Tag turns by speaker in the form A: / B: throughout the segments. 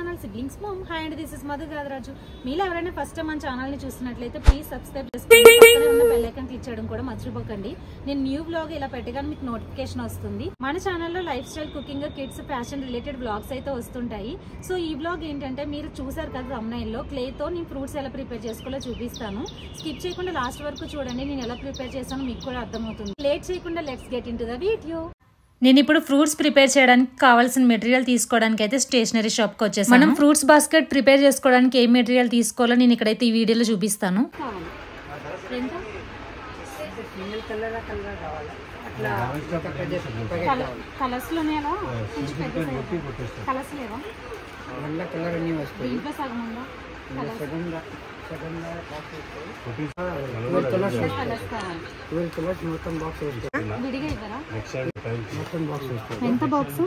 A: Channel siblings mom. Hi అండి, this is Madhu Gadaraju. మీలో ఎవరైనా ఫస్ట్ టైం మన ఛానల్ ని చూస్తున్నట్లయితే ప్లీజ్ సబ్స్క్రైబ్ చేసుకోండి. పక్కనే ఉన్న బెల్ ఐకాన్ క్లిక్ చేయడం కూడా మర్చిపోకండి. నేను న్యూ వ్లాగ్ ఇలా పెట్టగానే మీకు నోటిఫికేషన్ వస్తుంది. మన ఛానల్లో life style, cooking, kids, fashion related vlogs అయితే వస్తుంటాయి. సో ఈ వ్లాగ్ ఏంటంటే మీరు చూసారు కదా thumbnail లో, క్లే తో నేను ఫ్రూట్స్ ఎలా ప్రిపేర్ చేసుకోవాలో చూపిస్తాను. స్కిప్ చేయకుండా లాస్ట్ వరకు చూడండి. నేను ఎలా ప్రిపేర్ చేస్తానో మీకు కూడా అర్థమవుతుంది. లేట్ చేయకుండా let's get into the video. నేను ఇప్పుడు ఫ్రూట్స్ ప్రిపేర్ చేయడానికి కావాల్సిన మెటీరియల్ తీసుకోవడానికి అయితే స్టేషనరీ షాప్కి వచ్చేసాను. మనం ఫ్రూట్స్ బాస్కెట్ ప్రిపేర్ చేసుకోవడానికి ఏ మెటీరియల్ తీసుకోవాలో నేను ఇక్కడైతే ఈ వీడియోలో చూపిస్తాను. ఎంత బాక్స్?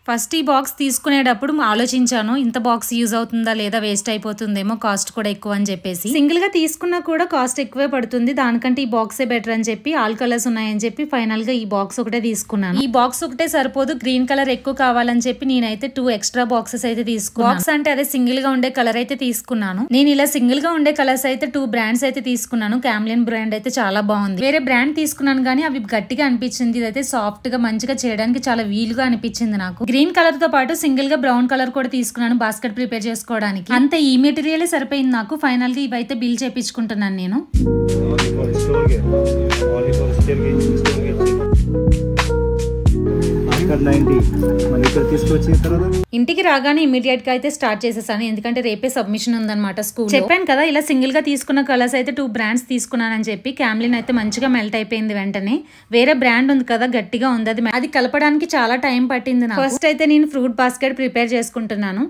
A: ఫస్ట్ ఈ బాక్స్ తీసుకునేటప్పుడు ఆలోచించాను, ఇంత బాక్స్ యూజ్ అవుతుందా లేదా, వేస్ట్ అయిపోతుందేమో, కాస్ట్ కూడా ఎక్కువ అని చెప్పేసి. సింగిల్ గా తీసుకున్నా కూడా కాస్ట్ ఎక్కువే పడుతుంది, దానికంటే ఈ బాక్సే బెటర్ అని చెప్పి ఆల్ కలర్స్ ఉన్నాయని చెప్పి ఫైనల్ గా ఈ బాక్స్ ఒకటే తీసుకున్నాను. ఈ బాక్స్ ఒకటే సరిపోదు, గ్రీన్ కలర్ ఎక్కువ కావాలని చెప్పి నేనైతే 2 ఎక్స్ట్రా బాక్సెస్ అయితే తీసుకున్నాను. బాక్స్ అంటే అదే సింగిల్ గా ఉండే కలర్ అయితే తీసుకున్నాను. నేను ఇలా సింగిల్ గా ఉండే కలర్స్ అయితే 2 బ్రాండ్స్ అయితే తీసుకున్నాను. క్యామ్లిన్ బ్రాండ్ అయితే చాలా బాగుంది. వేరే బ్రాండ్ తీసుకున్నాను కానీ అవి గట్టిగా అనిపించింది, ఇదైతే సాఫ్ట్ గా మంచిగా చేయడానికి చాలా వీలుగా అనిపించింది నాకు. గ్రీన్ కలర్ తో పాటు సింగిల్ గా బ్రౌన్ కలర్ కూడా తీసుకున్నాను బాస్కెట్ ప్రిపేర్ చేసుకోవడానికి. అంతే, ఈ మెటీరియల్ సరిపోయింది నాకు. ఫైనల్ గా ఇవైతే బిల్ చేపించుకుంటున్నాను నేను. ఇంటికి రాగానే ఇమీడియట్ గా అయితే స్టార్ట్ చేసేసాను, ఎందుకంటే రేపే సబ్మిషన్ ఉందన్నమాట స్కూల్. చెప్పాను కదా ఇలా సింగిల్ గా తీసుకున్న కలర్స్ అయితే 2 బ్రాండ్స్ తీసుకున్నానని చెప్పి. క్యామ్లిన్ అయితే మంచిగా మెల్ట్ అయిపోయింది వెంటనే. వేరే బ్రాండ్ ఉంది కదా గట్టిగా ఉంది, అది కలపడానికి చాలా టైం పట్టింది నాకు. ఫస్ట్ అయితే నేను ఫ్రూట్ బాస్కెట్ ప్రిపేర్ చేసుకుంటున్నాను.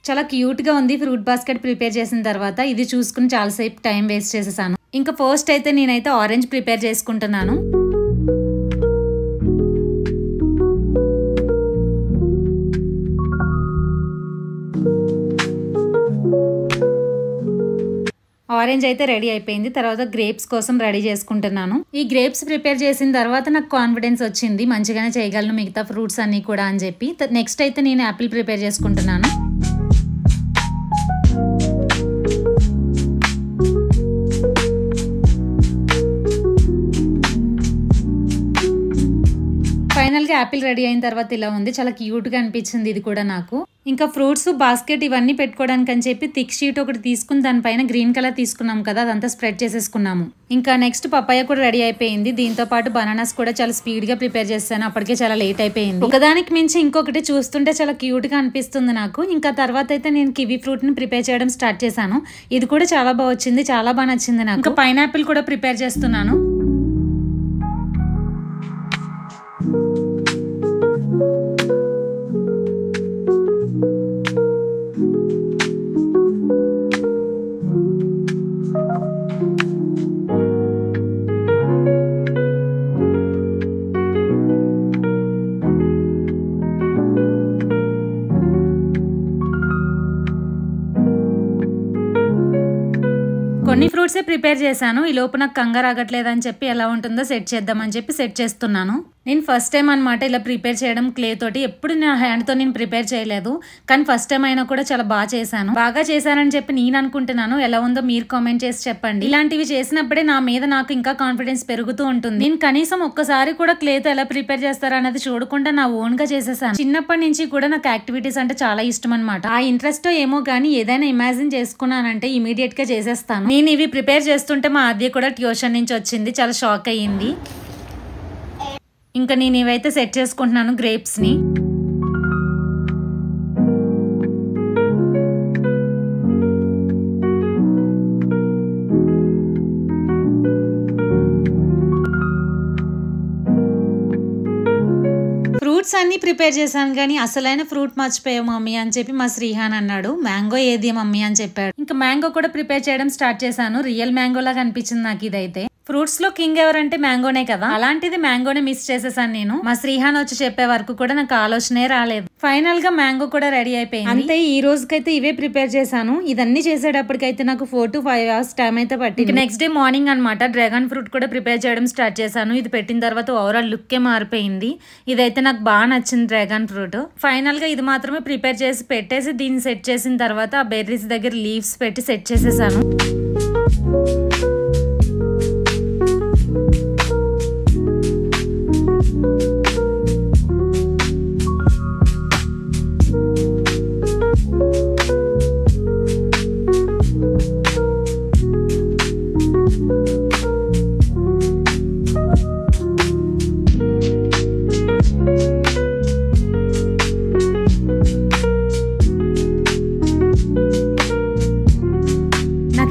A: చాలా క్యూట్ గా ఉంది ఫ్రూట్ బాస్కెట్ ప్రిపేర్ చేసిన తర్వాత. ఇది చూసుకుని చాలాసేపు టైం వేస్ట్ చేసేసాను. ఇంకా ఫస్ట్ అయితే నేనైతే ఆరెంజ్ ప్రిపేర్ చేసుకుంటున్నాను. ఆరెంజ్ అయితే రెడీ అయిపోయింది. తర్వాత గ్రేప్స్ కోసం రెడీ చేసుకుంటున్నాను. ఈ గ్రేప్స్ ప్రిపేర్ చేసిన తర్వాత నాకు కాన్ఫిడెన్స్ వచ్చింది, మంచిగానే చేయగలను మిగతా ఫ్రూట్స్ అన్ని కూడా అని చెప్పి. నెక్స్ట్ అయితే నేను యాపిల్ ప్రిపేర్ చేసుకుంటున్నాను. ఫైనల్ గా యాపిల్ రెడీ అయిన తర్వాత ఇలా ఉంది, చాలా క్యూట్ గా అనిపించింది ఇది కూడా నాకు. ఇంకా ఫ్రూట్స్ బాస్కెట్ ఇవన్నీ పెట్టుకోవడానికి అని చెప్పి థిక్ షీట్ ఒకటి తీసుకుని దానిపైన గ్రీన్ కలర్ తీసుకున్నాం కదా, అదంతా స్ప్రెడ్ చేసేసుకున్నాము. ఇంకా నెక్స్ట్ పపాయ కూడా రెడీ అయిపోయింది. దీంతో పాటు బనానాస్ కూడా చాలా స్పీడ్ గా ప్రిపేర్ చేస్తాను, అప్పటికే చాలా లేట్ అయిపోయింది. ఒకదానికి మించి ఇంకొకటి చూస్తుంటే చాలా క్యూట్ గా అనిపిస్తుంది నాకు. ఇంకా తర్వాత అయితే నేను కివీ ఫ్రూట్ ని ప్రిపేర్ చేయడం స్టార్ట్ చేశాను. ఇది కూడా చాలా బాగా వచ్చింది, చాలా బాగా నచ్చింది నాకు. ఇంకా పైనాపిల్ కూడా ప్రిపేర్ చేస్తున్నాను. కొన్ని ఫ్రూట్సే ప్రిపేర్ చేశాను. ఈ లోపు నాకు కంగారు ఆగట్లేదని చెప్పి ఎలా ఉంటుందో సెట్ చేద్దామని చెప్పి సెట్ చేస్తున్నాను. నేను ఫస్ట్ టైం అనమాట ఇలా ప్రిపేర్ చేయడం క్లే తోటి. ఎప్పుడు నా హ్యాండ్తో నేను ప్రిపేర్ చేయలేదు, కానీ ఫస్ట్ టైం అయినా కూడా చాలా బాగా చేశాను. బాగా చేశానని చెప్పి నేను అనుకుంటున్నాను. ఎలా ఉందో మీరు కామెంట్ చేసి చెప్పండి. ఇలాంటివి చేసినప్పుడే నా మీద నాకు ఇంకా కాన్ఫిడెన్స్ పెరుగుతూ ఉంటుంది. నేను కనీసం ఒక్కసారి కూడా క్లేతో ఎలా ప్రిపేర్ చేస్తారనేది చూడకుండా నా ఓన్ గా చేసేసాను. చిన్నప్పటి నుంచి కూడా నాకు యాక్టివిటీస్ అంటే చాలా ఇష్టం అనమాట. ఆ ఇంట్రెస్ట్ ఏమో కానీ ఏదైనా ఇమాజిన్ చేసుకున్నానంటే ఇమీడియట్ గా చేసేస్తాను. నేను ఇవి ప్రిపేర్ చేస్తుంటే మా ఆద్య కూడా ట్యూషన్ నుంచి వచ్చింది, చాలా షాక్ అయ్యింది. ఇంకా నేను ఇవైతే సెట్ చేసుకుంటున్నాను గ్రేప్స్ ని. ఫ్రూట్స్ అన్ని ప్రిపేర్ చేశాను కానీ అసలైన ఫ్రూట్ మర్చిపోయావు మమ్మీ అని చెప్పి మా శ్రీహాన్ అన్నాడు. మ్యాంగో ఏది మమ్మీ అని చెప్పాడు. ఇంకా మ్యాంగో కూడా ప్రిపేర్ చేయడం స్టార్ట్ చేశాను. రియల్ మ్యాంగో లాగా అనిపించింది నాకు ఇదైతే. ఫ్రూట్స్ లో కింగ్ ఎవరంటే మ్యాంగోనే కదా, అలాంటిది మ్యాంగోనే మిస్ చేసేసాను నేను. మా శ్రీహాన్ వచ్చి చెప్పే వరకు కూడా నాకు ఆలోచనే రాలేదు. ఫైనల్ గా మ్యాంగో కూడా రెడీ అయిపోయింది. అంతే, ఈ రోజుకైతే ఇవే ప్రిపేర్ చేశాను. ఇదన్నీ చేసేటప్పటికైతే నాకు 4 to 5 hours టైం అయితే పట్టింది. నెక్స్ట్ డే మార్నింగ్ అనమాట డ్రాగన్ ఫ్రూట్ కూడా ప్రిపేర్ చేయడం స్టార్ట్ చేశాను. ఇది పెట్టిన తర్వాత ఓవరాల్ లుక్కే మారిపోయింది. ఇదైతే నాకు బాగా నచ్చింది డ్రాగన్ ఫ్రూట్. ఫైనల్ గా ఇది మాత్రమే ప్రిపేర్ చేసి పెట్టేసి దీన్ని సెట్ చేసిన తర్వాత ఆ బెర్రీస్ దగ్గర లీవ్స్ పెట్టి సెట్ చేసేసాను.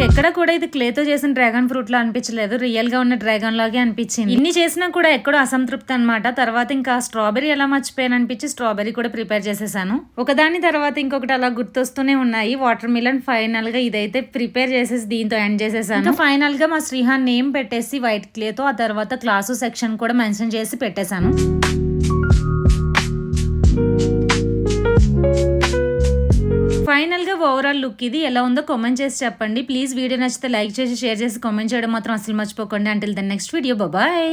A: ఎక్కడ కూడా ఇది క్లేతో చేసిన డ్రాగన్ ఫ్రూట్ లో అనిపించలేదు, రియల్ గా ఉన్న డ్రాగన్ లాగే అనిపించింది. ఇన్ని చేసినా కూడా ఎక్కడో అసంతృప్తి అనమాట. తర్వాత ఇంకా స్ట్రాబెరీ ఎలా మర్చిపోయాను అనిపించి స్ట్రాబెరీ కూడా ప్రిపేర్ చేసేసాను. ఒకదాని తర్వాత ఇంకొకటి అలా గుర్తొస్తూనే ఉన్నాయి. వాటర్ మిలన్ ఫైనల్ గా ఇదైతే ప్రిపేర్ చేసేసి దీంతో ఎండ్ చేసేసాను. ఫైనల్ గా మా శ్రీహాన్ నేమ్ పెట్టేసి వైట్ క్లేతో ఆ తర్వాత క్లాసు సెక్షన్ కూడా మెన్షన్ చేసి పెట్టేశాను. ఫైనల్ గా ఓవరాల్ లుక్ ఇది ఎలా ఉందో కామెంట్ చేసి చెప్పండి ప్లీజ్. వీడియో నచ్చితే లైక్ చేసి షేర్ చేసి కామెంట్ చేయడం మాత్రం అసలు మర్చిపోకండి. Until then next video, bye.